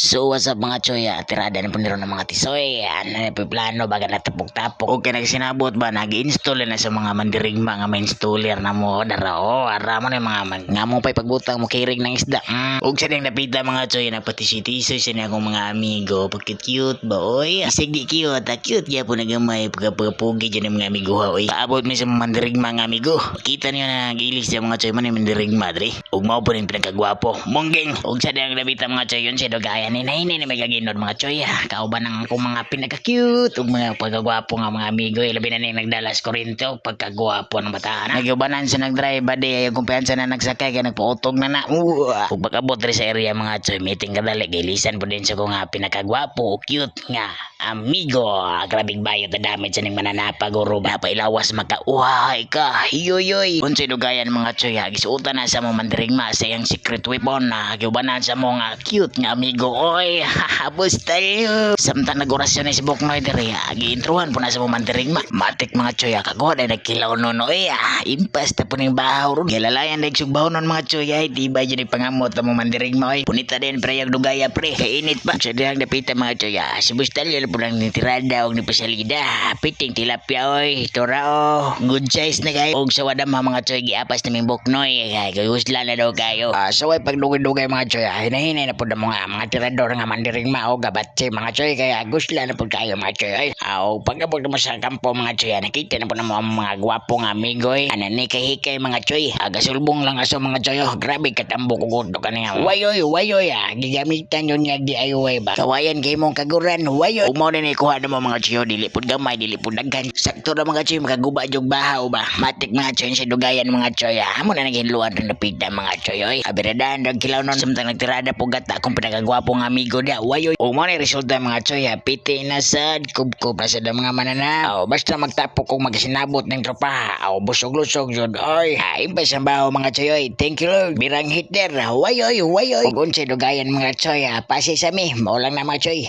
So what's up mga choy, tirada na puniro ng mga tisoy. Ano na po plano baga natapok-tapok. Okay nagsinabot ba nag-install na sa mga mandirigma nga ma-installer na mo darao. Ara mo na yung mga nga mo pa'y pagbutang mo kirig ng isda. Ug sa ding napita mga choy nagpatisi-tisoy sa niya akong mga amigo. Pagkit-cute ba oy? Sige cute, cute ya po nagamay pagkapugi dyan ng mga amigo ha oy. Paabot mi sa mga mandirigma nga amigo. Kita niyo na nag-ilis sa mga choy man yung mandirigma dre. Ug mao po rin pinagkagwapo. Mongging. Ug sa ding napita mga choy yun siya dogay. Ayan, hinahinay na may gaginod mga choy kauban ng akong mga pinaka-cute ug mga pagkagwapo nga mga amigo. Labi na ning nagdalas Corinto pagkagwapo ng bataan. Nagyubanan sa nagdrive ba di ay kumpiyansa na nagsakay kaya nagpautog na. Ug pagabot rin sa area mga choy meeting kadali gilisan po din sa ko nga pinakagwapo cute nga amigo. Grabing bayot na damit sa ning mananapa guro ba pailawas makauhay ka. Yoyoy. Unsay dugayan mga choy gisuotan na sa mo mandirigma sa iyang secret weapon na gyubanan sa mo nga cute nga amigo. Oy, habos tayo. Samtang nag-orasyon na si Boknoy diri, gi-introhan po na sa mandirigma. Matik mga choy, kagod ay nagkilaw nun. Oy, impas ta po ning bahaw ron. Gilalayan na igsugbaw nun mga choy, ay tibay dyan pangamot ang mandirigma. Oy, punita din pre yung dugaya pre. Kainit pa. Sa dihang napita mga choy, si Bustalyo na po lang nitirada o ni pasalida. Piting tilapia oy, turao. Good size na kayo. Og sa wadam mga choy, giapas na ming Boknoy. Kaya husla na daw kayo. So ay pagdugay-dugay mga choy, hinahinay na po na mga tirador nga mandirigma o gabatsi mga choy kaya gusla na po kayo mga choy ay pagkabog mo sa kampo mga choy nakita na po na mga gwapong amigo anani kay hikay mga choy agasulbong lang aso mga choy grabe katambo ko gusto ka nga wayoy gigamitan yun nga DIY ba kawayan kay mong kaguran wayoy umo na ni kuha na mo mga choy dili pud gamay dili pud daghan sakto na mga choy makaguba jog bahaw ba matik mga choy sa dugayan mga choy amo na naghinluan rin napita mga choy abiradan dag kilaw non samtang nagtirada po gata kung pinagagwapong amigo dia wayoy o mo ni resulta mga choy piti na sad kubkub na sad mga mananaw basta magtapok kung magsinabot ng tropa busog-lusog jud oy impes ang baho mga choy thank you Lord birang hitter wayoy ug unsay dugayan mga choy pasi sa mi mao lang na mga choy.